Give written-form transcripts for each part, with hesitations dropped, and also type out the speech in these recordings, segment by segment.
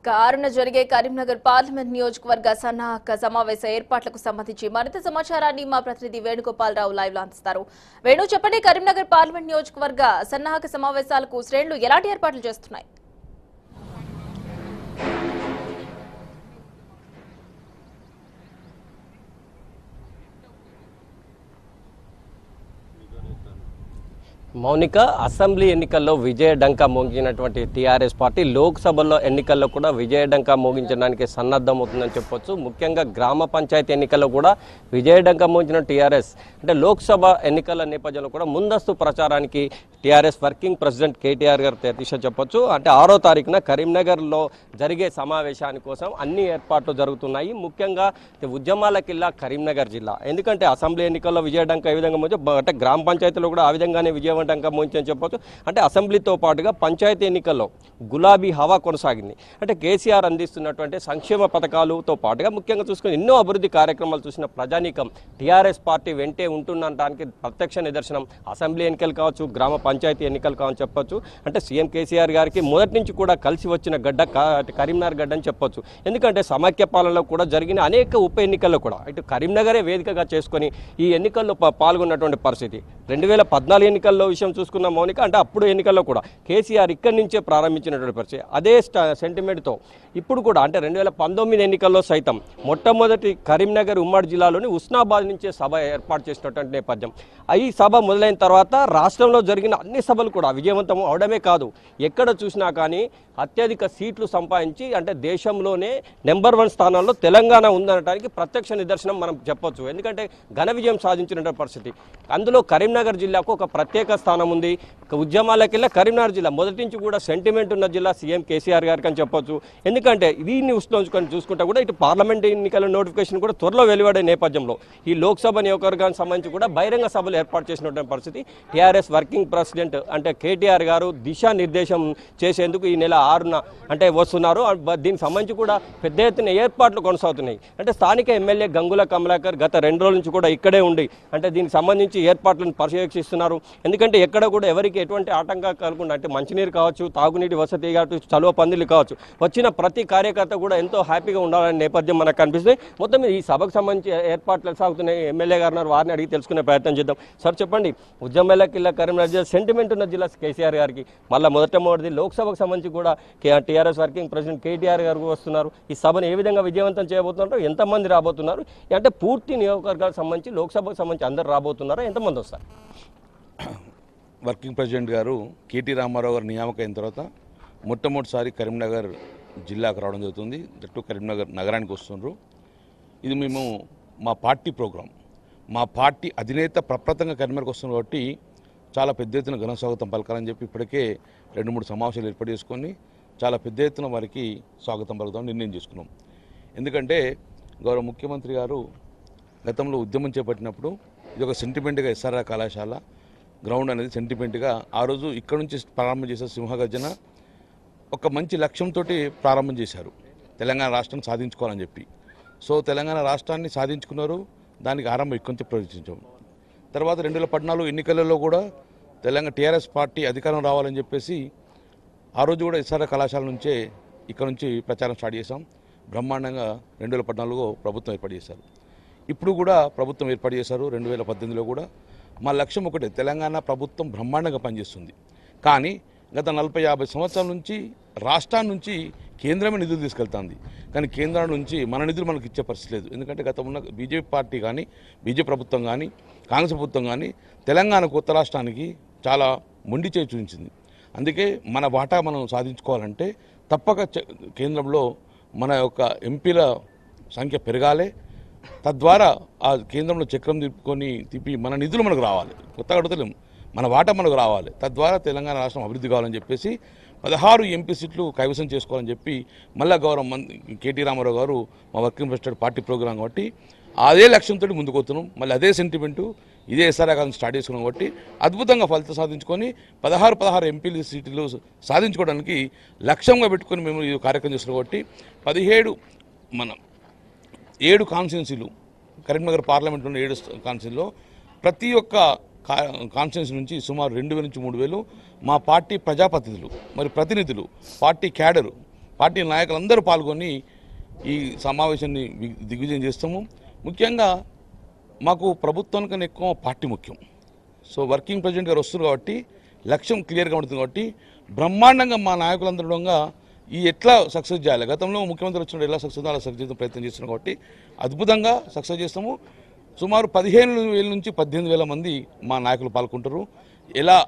కారున జరిగే కరీంనగర్ పార్లమెంట్ నియోజకవర్గ సన్నాహక సమావేశ ఏర్పాట్లకు సంబంధించి మరింత సమాచారాన్ని మా ప్రతినిధి వేణుగోపాలరావు లైవ్ లో అందిస్తారు. వేణు, చెప్పండి, కరీంనగర్ పార్లమెంట్ నియోజకవర్గ సన్నాహక సమావేశాలకు శ్రేణులు ఎలాంటి ఏర్పాట్లు చేస్తున్నాయి? మౌనిక, అసెంబ్లీ ఎన్నికల్లో విజయ డంకా మోగించినటువంటి టీఆర్ఎస్ పార్టీ లోక్సభలో ఎన్నికల్లో కూడా విజయ డంకా మోగించడానికి సన్నద్ధమవుతుందని చెప్పొచ్చు. ముఖ్యంగా గ్రామ పంచాయతీ ఎన్నికల్లో కూడా విజయ డంకా మోగించిన టీఆర్ఎస్ అంటే లోక్సభ ఎన్నికల నేపథ్యంలో కూడా ముందస్తు ప్రచారానికి టీఆర్ఎస్ వర్కింగ్ ప్రెసిడెంట్ కేటీఆర్ గారు తెరిచ చెప్పొచ్చు. అంటే 6వ తారీఖున కరీంనగర్లో జరిగే సమావేశాని కోసం అన్ని ఏర్పాట్లు జరుగుతున్నాయి. ముఖ్యంగా ఉద్యమాల కిల్లా కరీంనగర్ జిల్లా. ఎందుకంటే అసెంబ్లీ ఎన్నికల్లో విజయ డంకా ఏ విధంగా మోగించో అంటే గ్రామ పంచాయతీలో కూడా ఆ విధంగానే విజయవంతంగా మోగించని చెప్పొచ్చు. అంటే అసెంబ్లీతో పాటుగా పంచాయతీ ఎన్నికల్లో గులాబీ హవా కొనసాగింది. అంటే కేసీఆర్ అందిస్తున్నటువంటి సంక్షేమ పథకాలతో పాటుగా ముఖ్యంగా చూసుకుని ఎన్నో అభివృద్ధి కార్యక్రమాలు చూసిన ప్రజానీకం టీఆర్ఎస్ పార్టీ వెంటే ఉంటుండటానికి ప్రత్యక్ష నిదర్శనం అసెంబ్లీ ఎన్నికలు కావచ్చు, గ్రామ పంచాయతీ ఎన్నికలు కావచ్చు చెప్పొచ్చు. అంటే సీఎం కేసీఆర్ గారికి మొదటి నుంచి కూడా కలిసి వచ్చిన గడ్డ కరీంనగర్ గడ్డ అని చెప్పొచ్చు. ఎందుకంటే సమాఖ్య పాలనలో కూడా జరిగిన అనేక ఉప ఎన్నికల్లో కూడా ఇటు కరీంనగరే వేదికగా చేసుకొని ఈ ఎన్నికల్లో పాల్గొన్నటువంటి పరిస్థితి. 2014 ఎన్నికల్లో విషయం చూసుకున్న మౌనిక, అంటే అప్పుడు ఎన్నికల్లో కూడా కేసీఆర్ ఇక్కడి నుంచే ప్రారంభించినటువంటి పరిస్థితి. అదే సెంటిమెంట్తో ఇప్పుడు కూడా అంటే 2019 ఎన్నికల్లో సైతం మొట్టమొదటి కరీంనగర్ ఉమ్మడి జిల్లాలోని ఉస్నాబాద్ నుంచే సభ ఏర్పాటు చేసినటువంటి నేపథ్యం. ఈ సభ మొదలైన తర్వాత రాష్ట్రంలో జరిగిన అన్ని సభలు కూడా విజయవంతం అవడమే కాదు, ఎక్కడ చూసినా కానీ అత్యధిక సీట్లు సంపాదించి అంటే దేశంలోనే నెంబర్ 1 స్థానంలో తెలంగాణ ఉందనడానికి ప్రత్యక్ష నిదర్శనం మనం చెప్పొచ్చు. ఎందుకంటే ఘన విజయం సాధించిన పరిస్థితి. అందులో కరీంనగర్ జిల్లాకు ఒక ప్రత్యేక స్థానం ఉంది. ఉద్యమాలకెళ్ళి కరీంనగర్ జిల్లా మొదటి నుంచి కూడా సెంటిమెంట్ ఉన్న జిల్లా సీఎం కేసీఆర్ గారికి అని చెప్పొచ్చు. ఎందుకంటే దీన్ని ఉష్ణించుకొని చూసుకుంటే కూడా ఇటు పార్లమెంట్ ఎన్నికల నోటిఫికేషన్ కూడా త్వరలో వెలువడే నేపథ్యంలో ఈ లోక్సభ నియోజకవర్గానికి సంబంధించి కూడా బహిరంగ సభలు ఏర్పాటు చేసినటువంటి పరిస్థితి. టీఆర్ఎస్ వర్కింగ్ ప్రెసిడెంట్ అంటే కేటీఆర్ గారు దిశానిర్దేశం చేసేందుకు ఈ నెల 6న అంటే వస్తున్నారు. దీనికి సంబంధించి కూడా పెద్ద ఎత్తున ఏర్పాట్లు కొనసాగుతున్నాయి. అంటే స్థానిక ఎమ్మెల్యే గంగుల కమలాకర్ గత 2 రోజుల నుంచి కూడా ఇక్కడే ఉండి అంటే దీనికి సంబంధించి ఏర్పాట్లను పర్యవేక్షిస్తున్నారు. ఎందుకంటే ఎక్కడ కూడా ఎవరికి ఎటువంటి ఆటంకం కలగకుండా అంటే మంచినీరు కావచ్చు, తాగునీటి వసతి కావచ్చు, చలువ పందిలు కావచ్చు, వచ్చిన ప్రతి కార్యకర్త కూడా ఎంతో హ్యాపీగా ఉండాలనే నేపథ్యం మనకు కనిపిస్తుంది. మొత్తం ఈ సభకు సంబంధించి ఏర్పాట్లు సాగుతున్నాయి. ఎమ్మెల్యే గారు వారిని అడిగి తెలుసుకునే ప్రయత్నం చేద్దాం. సార్ చెప్పండి, ఉద్యమాల కిల్లా కరీంనగర్ జిల్లా సెంటిమెంట్ ఉన్న జిల్లా కేసీఆర్ గారికి మళ్ళీ మొదటి లోక్సభకు సంబంధించి కూడా టీఆర్ఎస్ వర్కింగ్ ప్రెసిడెంట్ కేటీఆర్ గారు వస్తున్నారు. ఈ సభను ఏ విధంగా విజయవంతం చేయబోతున్నారు, ఎంతమంది రాబోతున్నారు, అంటే పూర్తి నియోజకవర్గాలకు సంబంధించి లోక్సభకు సంబంధించి అందరు రాబోతున్నారా, ఎంతమంది వస్తారు? వర్కింగ్ ప్రెసిడెంట్ గారు కేటీ రామారావు గారు నియామకం అయిన తర్వాత మొట్టమొదటిసారి కరీంనగర్ జిల్లాకు రావడం జరుగుతుంది. దట్టు కరీంనగర్ నగరానికి వస్తున్నారు. ఇది మేము మా పార్టీ ప్రోగ్రాం, మా పార్టీ అధినేత ప్రప్రతంగా కరీంనగర్కి వస్తుంది కాబట్టి చాలా పెద్ద ఎత్తున ఘన స్వాగతం పలకాలని చెప్పి ఇప్పటికే 2-3 సమావేశాలు ఏర్పాటు చేసుకొని చాలా పెద్ద ఎత్తున వారికి స్వాగతం పలుకుతామని నిర్ణయం చేసుకున్నాం. ఎందుకంటే గౌరవ ముఖ్యమంత్రి గారు గతంలో ఉద్యమం చేపట్టినప్పుడు ఇది ఒక సెంటిమెంట్గా ఎస్ఆర్ఆర్ కళాశాల గ్రౌండ్ అనేది సెంటిమెంట్గా ఆ రోజు ఇక్కడ నుంచి ప్రారంభం చేసే సింహగర్జన ఒక మంచి లక్ష్యంతో ప్రారంభం చేశారు, తెలంగాణ రాష్ట్రాన్ని సాధించుకోవాలని చెప్పి. సో తెలంగాణ రాష్ట్రాన్ని సాధించుకున్నారు, దానికి ఆరంభం ఇక్కడ నుంచి ప్రవేశించాం. తర్వాత 2014 ఎన్నికలలో కూడా తెలంగాణ టీఆర్ఎస్ పార్టీ అధికారం రావాలని చెప్పేసి ఆ రోజు కూడా ఎస్ఆర్ఆర్ కళాశాల నుంచే ఇక్కడ నుంచి ప్రచారం స్టార్ట్ చేశాం. బ్రహ్మాండంగా 2014లో ప్రభుత్వం ఏర్పాటు చేశారు. ఇప్పుడు కూడా ప్రభుత్వం ఏర్పాటు చేశారు 2018లో కూడా. మా లక్ష్యం ఒకటే, తెలంగాణ ప్రభుత్వం బ్రహ్మాండంగా పనిచేస్తుంది. కానీ గత 40-50 సంవత్సరాల నుంచి రాష్ట్రాన్ని నుంచి కేంద్రమే నిధులు తీసుకెళ్తుంది, కానీ కేంద్రం నుంచి మన నిధులు మనకు ఇచ్చే పరిస్థితి లేదు. ఎందుకంటే గత ఉన్న బీజేపీ పార్టీ కానీ, బీజేపీ ప్రభుత్వం కానీ, కాంగ్రెస్ ప్రభుత్వం కానీ తెలంగాణ కొత్త రాష్ట్రానికి చాలా మొండి చేయి చూపించింది. అందుకే మన వాటా మనం సాధించుకోవాలంటే తప్పక కేంద్రంలో మన యొక్క ఎంపీల సంఖ్య పెరగాలి. తద్వారా ఆ కేంద్రంలో చక్రం తిప్పి మన నిధులు మనకు రావాలి, కొత్తగా అడుగుతలేము, మన వాటా మనకు రావాలి. తద్వారా తెలంగాణ రాష్ట్రం అభివృద్ధి కావాలని చెప్పేసి 16 ఎంపీ సీట్లు కైవసం చేసుకోవాలని చెప్పి మళ్ళా గౌరవ కేటీ రామారావు గారు మా వర్కింగ్ ప్రెసిడెంట్ పార్టీ ప్రోగ్రాం కాబట్టి అదే లక్ష్యంతో ముందుకు వస్తున్నాం. మళ్ళీ అదే సెంటిమెంటు ఇదే ఎస్ఆర్ఆర్ స్టార్ట్ చేసుకున్నాం కాబట్టి అద్భుతంగా ఫలితం సాధించుకొని 16 ఎంపీ సీట్లు సాధించుకోవడానికి లక్ష్యంగా పెట్టుకొని మేము ఈ కార్యక్రమం చేస్తున్నాం. కాబట్టి 7 కాన్స్టిట్యున్సీలు కరీంనగర్ పార్లమెంట్లోని 7 కాన్స్టిట్యున్సీలో ప్రతి ఒక్క కాన్స్టిట్యున్సీ నుంచి సుమారు 2000 నుంచి 3000 మా పార్టీ ప్రజాప్రతినిధులు మరి ప్రతినిధులు, పార్టీ క్యాడరు పార్టీ నాయకులందరూ పాల్గొని ఈ సమావేశాన్ని దిగ్విజయం చేస్తాము. ముఖ్యంగా మాకు ప్రభుత్వానికన్నా ఎక్కువ పార్టీ ముఖ్యం. సో వర్కింగ్ ప్రెసిడెంట్ గారు వస్తున్నారు కాబట్టి లక్ష్యం క్లియర్గా ఉంటుంది కాబట్టి బ్రహ్మాండంగా మా నాయకులందరూ ఈ ఎట్లా సక్సెస్ చేయాలి, గతంలో ముఖ్యమంత్రి వచ్చినప్పుడు ఎలా సక్సెస్ అలా సక్సెస్ ప్రయత్నం చేస్తున్నాం కాబట్టి అద్భుతంగా సక్సెస్ చేస్తాము. సుమారు 15,000 నుంచి 18,000 మంది మా నాయకులు పాల్గొంటారు. ఎలా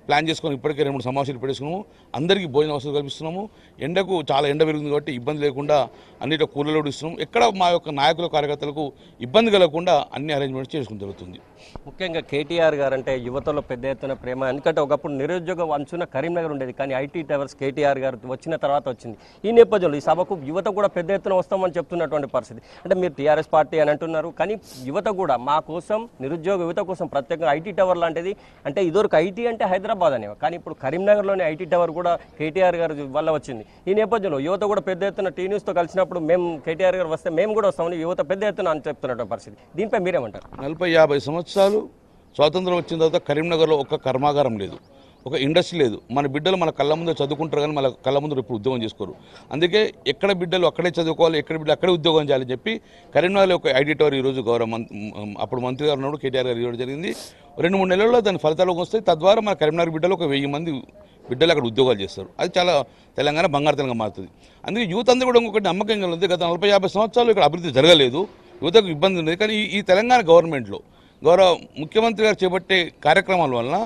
ప్లాన్ చేసుకొని ఇప్పటికే 2-3 సమావేశాలు పెట్టేసుకున్నాము. అందరికీ భోజన వసతులు కల్పిస్తున్నాము. ఎండకు చాలా ఎండ పెరుగుతుంది కాబట్టి ఇబ్బంది లేకుండా అన్నిట్లో కూలలోడు ఇస్తున్నాము. ఎక్కడ మా యొక్క నాయకుల కార్యకర్తలకు ఇబ్బంది కలగకుండా అన్ని అరేంజ్మెంట్స్ చేసుకుని జరుగుతుంది. ముఖ్యంగా కేటీఆర్ గారు అంటే యువతలో పెద్ద ఎత్తున ప్రేమ. ఎందుకంటే ఒకప్పుడు నిరుద్యోగం అంచున కరీంనగర్ ఉండేది, కానీ ఐటీ టవర్స్ కేటీఆర్ గారు వచ్చిన తర్వాత వచ్చింది. ఈ నేపథ్యంలో ఈ సభకు యువత కూడా పెద్ద ఎత్తున వస్తామని చెప్తున్నటువంటి పరిస్థితి. అంటే మీరు టీఆర్ఎస్ పార్టీ అని అంటున్నారు, కానీ యువత కూడా మా కోసం, నిరుద్యోగ యువత కోసం ప్రత్యేకంగా ఐటీ టవర్ లాంటిది, అంటే ఇదివరకు ఐటీ అంటే హైదరాబాద్ అనేవి, కానీ ఇప్పుడు కరీంనగర్లోని ఐటీ టవర్ కూడా కేటీఆర్ గారు వల్ల వచ్చింది. ఈ నేపథ్యంలో యువత కూడా పెద్ద ఎత్తున టీ న్యూస్తో కలిసినప్పుడు మేము కేటీఆర్ గారు వస్తే మేము కూడా వస్తామని యువత పెద్ద ఎత్తున అని చెప్తున్నటువంటి పరిస్థితి. దీనిపై మీరేమంటారు? 40-50 సంవత్సరాలు స్వాతంత్రం వచ్చిన తర్వాత కరీంనగర్లో ఒక కర్మాగారం లేదు, ఒక ఇండస్ట్రీ లేదు. మన బిడ్డలు మన కళ్ళ ముందు చదువుకుంటారు, కానీ మన కళ్ళ ముందు ఇప్పుడు ఉద్యోగం చేసుకోరు. అందుకే ఎక్కడ బిడ్డలు అక్కడే చదువుకోవాలి, ఎక్కడ బిడ్డలు అక్కడే ఉద్యోగం చేయాలని చెప్పి కరీంనగర్లో ఒక ఐటీ టవర్ ఈరోజు అప్పుడు మంత్రి గారు ఉన్నప్పుడు కేటీఆర్ గారు ఇవ్వడం జరిగింది. 2-3 నెలల్లో దాని ఫలితాలకు వస్తాయి. తద్వారా మన కరీంనగర్ బిడ్డలు ఒక 1000 మంది బిడ్డలు అక్కడ ఉద్యోగాలు చేస్తారు. అది చాలా తెలంగాణ బంగారు తెలంగాణ మారుతుంది. అందుకే యూత్ అందరూ కూడా ఇంకొకటి నమ్మకంగా ఉంది. గత 40-50 సంవత్సరాలు ఇక్కడ అభివృద్ధి జరగలేదు, యువతకు ఇబ్బంది ఉంది. కానీ ఈ తెలంగాణ గవర్నమెంట్లో గౌరవ ముఖ్యమంత్రి గారు చేపట్టే కార్యక్రమాల వలన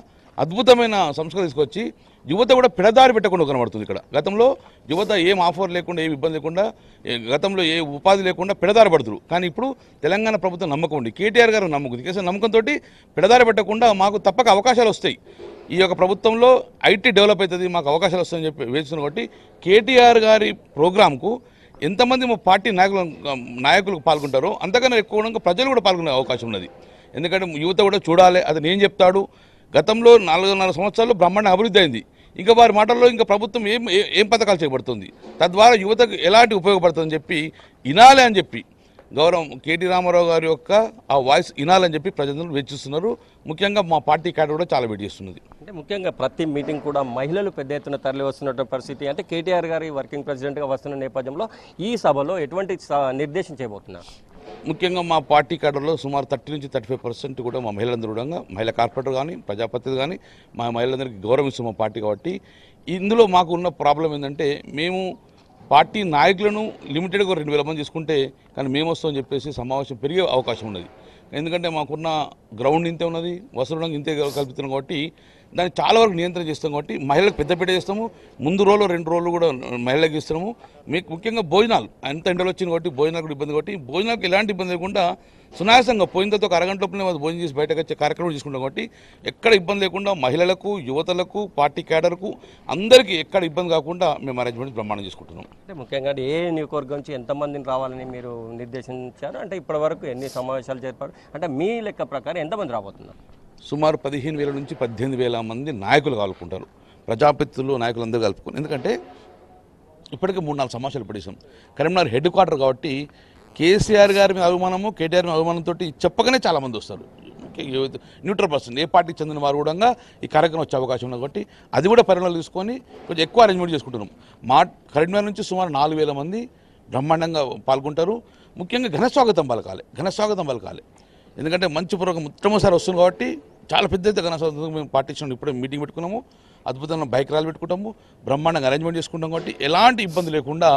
అద్భుతమైన సంస్కరణ తీసుకొచ్చి యువత కూడా పెడదారి పెట్టకుండా కనబడుతుంది. ఇక్కడ గతంలో యువత ఏం ఆఫర్ లేకుండా, ఏం ఇబ్బంది లేకుండా, గతంలో ఏ ఉపాధి లేకుండా పెడదారి పడుతురు. కానీ ఇప్పుడు తెలంగాణ ప్రభుత్వం నమ్మకం ఉంది, కేటీఆర్ గారు నమ్మకం ఉంది. కేసీఆర్ నమ్మకంతో పెడదారి పెట్టకుండా మాకు తప్పక అవకాశాలు వస్తాయి, ఈ యొక్క ప్రభుత్వంలో ఐటీ డెవలప్ అవుతుంది, మాకు అవకాశాలు వస్తాయని చెప్పి వేస్తున్నారు. కాబట్టి కేటీఆర్ గారి ప్రోగ్రాంకు ఎంతమంది మా పార్టీ నాయకులు పాల్గొంటారో అంతకన్నా ఎక్కువ ప్రజలు కూడా పాల్గొనే అవకాశం ఉన్నది. ఎందుకంటే యువత కూడా చూడాలి, అది నేను చెప్తాడు. గతంలో 4 సంవత్సరాలు బ్రహ్మాండ అభివృద్ధి అయింది. ఇంకా వారి మాటల్లో ఇంకా ప్రభుత్వం ఏం పథకాలు చేపడుతుంది, తద్వారా యువతకు ఎలాంటి ఉపయోగపడుతుందని చెప్పి వినాలి అని చెప్పి గౌరవం కేటీ రామారావు గారి యొక్క ఆ వాయిస్ వినాలని చెప్పి ప్రజలు వెచ్చిస్తున్నారు. ముఖ్యంగా మా పార్టీ క్యాడర్ కూడా చాలా వెయిట్ చేస్తున్నది. అంటే ముఖ్యంగా ప్రతి మీటింగ్ కూడా మహిళలు పెద్ద ఎత్తున తరలి వస్తున్నటువంటి పరిస్థితి. అంటే కేటీఆర్ గారి వర్కింగ్ ప్రెసిడెంట్గా వస్తున్న నేపథ్యంలో ఈ సభలో ఎటువంటి నిర్దేశం చేయబోతున్నారు? ముఖ్యంగా మా పార్టీ క్యాడర్లో సుమారు 30 నుంచి 35% కూడా మా మహిళలందరూ కూడా, మహిళా కార్పొరేటర్ కానీ, ప్రజాప్రతినిధులు కానీ, మా మహిళలందరికీ గౌరవిస్తాం మా పార్టీ. కాబట్టి ఇందులో మాకు ఉన్న ప్రాబ్లం ఏంటంటే, మేము పార్టీ నాయకులను లిమిటెడ్గా 2,000 మంది తీసుకుంటే, కానీ మేము వస్తామని చెప్పేసి సమావేశం పెరిగే అవకాశం ఉన్నది. ఎందుకంటే మాకున్న గ్రౌండ్ ఇంతే ఉన్నది, వసతులు ఇంతే కల్పిస్తున్నాం కాబట్టి దాన్ని చాలా వరకు నియంత్రణ చేస్తాం. కాబట్టి మహిళలకు పెద్దపీట చేస్తాము. ముందు రోజులు 2 రోజులు కూడా మహిళలకు ఇస్తున్నాము. మీకు ముఖ్యంగా భోజనాలు అంత ఎండలు వచ్చింది కాబట్టి భోజనాలు కూడా ఇబ్బంది, కాబట్టి భోజనాలకు ఎలాంటి ఇబ్బంది లేకుండా సునాయాసంగా పోయిన తర్వాత ఒక అరగంటలోనే భోజనం చేసి బయటకు వచ్చే కార్యక్రమం చేసుకుంటాం. కాబట్టి ఎక్కడ ఇబ్బంది లేకుండా మహిళలకు, యువతలకు, పార్టీ క్యాడర్కు అందరికీ ఎక్కడ ఇబ్బంది కాకుండా మేము అరేంజ్మెంట్ బ్రహ్మాండం చేసుకుంటున్నాం. అంటే ముఖ్యంగా ఏ నియోజకవర్గం నుంచి ఎంతమందిని రావాలని మీరు నిర్దేశించారు? అంటే ఇప్పటి వరకు ఎన్ని సమావేశాలు జరిపారు? అంటే మీ లెక్క ప్రకారం ఎంతమంది రాబోతున్నారు? సుమారు 15,000 నుంచి 18,000 మంది నాయకులు కలుపుకుంటారు, ప్రజాప్రతినిధులు నాయకులందరూ కలుపుకుని. ఎందుకంటే ఇప్పటికే 3-4 సమావేశాలు పెట్టేసాం. కరీంనగర్ హెడ్ క్వార్టర్ కాబట్టి కేసీఆర్ గారి మీద అభిమానము, కేటీఆర్ మీద అభిమానంతో చెప్పగానే చాలామంది వస్తారు. న్యూట్రల్ పర్సన్, ఏ పార్టీకి చెందిన వారు కూడా ఈ కార్యక్రమం వచ్చే అవకాశం ఉంది. కాబట్టి అది కూడా పరిగణనలు తీసుకొని కొంచెం ఎక్కువ అరేంజ్మెంట్ చేసుకుంటున్నాం. మా కరీంనగర్ నుంచి సుమారు 4,000 మంది బ్రహ్మాండంగా పాల్గొంటారు. ముఖ్యంగా ఘనస్వాగతం పలకాలి. ఎందుకంటే మంచి పూర్వకం మొట్టమొదటిసారి వస్తుంది కాబట్టి చాలా పెద్ద ఎత్తున ఘనస్వాగతం మేము పార్టీషన్ ఇప్పుడే మీటింగ్ పెట్టుకున్నాము. అద్భుతంగా బైక్ ర్యాలీ పెట్టుకుంటాము, బ్రహ్మాండంగా అరేంజ్మెంట్ చేసుకుంటాం. కాబట్టి ఎలాంటి ఇబ్బంది లేకుండా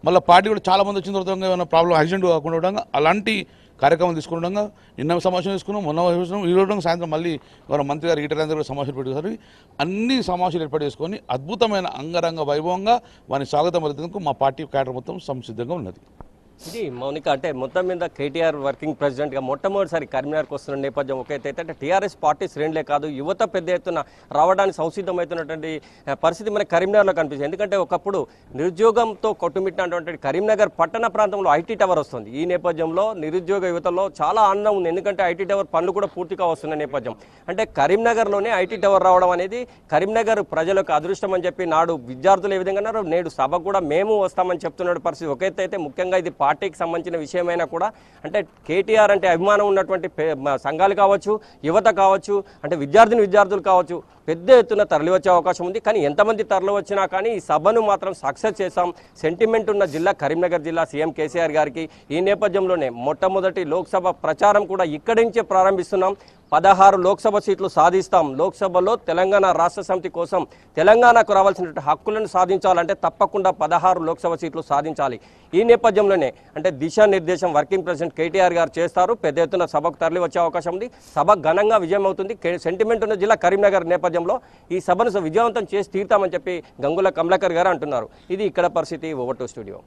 మళ్ళీ పార్టీ కూడా చాలామంది వచ్చిన తర్వాత ఏమైనా ప్రాబ్లం యాక్సిడెంట్ కాకుండా అలాంటి కార్యక్రమం తీసుకుంటుండగా నిన్న సమావేశం తీసుకున్నాం, మొన్న సమావేశం, ఈ రోజు సాయంత్రం మళ్ళీ గౌరవ మంత్రి గారు ఈటలందరూ కూడా సమావేశాలు పెట్టేసారు. అన్ని సమావేశాలు ఏర్పాటు చేసుకొని అద్భుతమైన అంగరంగ వైభవంగా వారిని స్వాగతం పలికేందుకు మా పార్టీ క్యాడర్ మొత్తం సంసిద్ధంగా ఉన్నది. ఇది మౌనిక, అంటే మొత్తం మీద కేటీఆర్ వర్కింగ్ ప్రెసిడెంట్గా మొట్టమొదటిసారి కరీంనగర్కి వస్తున్న నేపథ్యం ఒకైతే, అంటే టీఆర్ఎస్ పార్టీ శ్రేణులే కాదు యువత పెద్ద ఎత్తున రావడానికి సంసిద్ధమవుతున్నటువంటి పరిస్థితి మనకి కరీంనగర్లో కనిపిస్తుంది. ఎందుకంటే ఒకప్పుడు నిరుద్యోగంతో కొట్టుమిట్టినటువంటి కరీంనగర్ పట్టణ ప్రాంతంలో ఐటీ టవర్ వస్తుంది. ఈ నేపథ్యంలో నిరుద్యోగ యువతలో చాలా ఆనందం ఉంది. ఎందుకంటే ఐటీ టవర్ పనులు కూడా పూర్తిగా వస్తున్న నేపథ్యం. అంటే కరీంనగర్లోనే ఐటీ టవర్ రావడం అనేది కరీంనగర్ ప్రజలకు అదృష్టం అని చెప్పి నాడు విద్యార్థులు ఏ విధంగా అన్నారు, నేడు సభ కూడా మేము వస్తామని చెప్తున్న పరిస్థితి ఒకైతే. ముఖ్యంగా ఇది పార్టీకి సంబంధించిన విషయమైనా కూడా అంటే కేటీఆర్ అంటే అభిమానం ఉన్నటువంటి సంఘాలు కావచ్చు, యువత కావచ్చు, అంటే విద్యార్థులు కావచ్చు, పెద్ద ఎత్తున తరలివచ్చే అవకాశం ఉంది. కానీ ఎంతమంది తరలి వచ్చినా కానీ ఈ సభను మాత్రం సక్సెస్ చేశాం. సెంటిమెంట్ ఉన్న జిల్లా కరీంనగర్ జిల్లా, సీఎం కేసీఆర్ గారికి. ఈ నేపథ్యంలోనే మొట్టమొదటి లోక్సభ ప్రచారం కూడా ఇక్కడి నుంచే ప్రారంభిస్తున్నాం. 16 లోక్సభ సీట్లు సాధిస్తాం. లోక్సభలో తెలంగాణ రాష్ట్ర సమితి కోసం తెలంగాణకు రావాల్సిన హక్కులను సాధించాలంటే తప్పకుండా 16 లోక్సభ సీట్లు సాధించాలి. ఈ నేపథ్యంలోనే అంటే దిశానిర్దేశం వర్కింగ్ ప్రెసిడెంట్ కేటీఆర్ గారు చేస్తారు. పెద్ద ఎత్తున సభకు తరలి వచ్చే అవకాశం ఉంది. సభ ఘనంగా విజయం అవుతుంది. సెంటిమెంట్ ఉన్న జిల్లా కరీంనగర్ నేపథ్యంలో ఈ సభను విజయవంతం చేసి తీరుతామని చెప్పి గంగుల కమలాకర్ గారు అంటున్నారు. ఇది ఇక్కడ పరిస్థితి. Over to studio.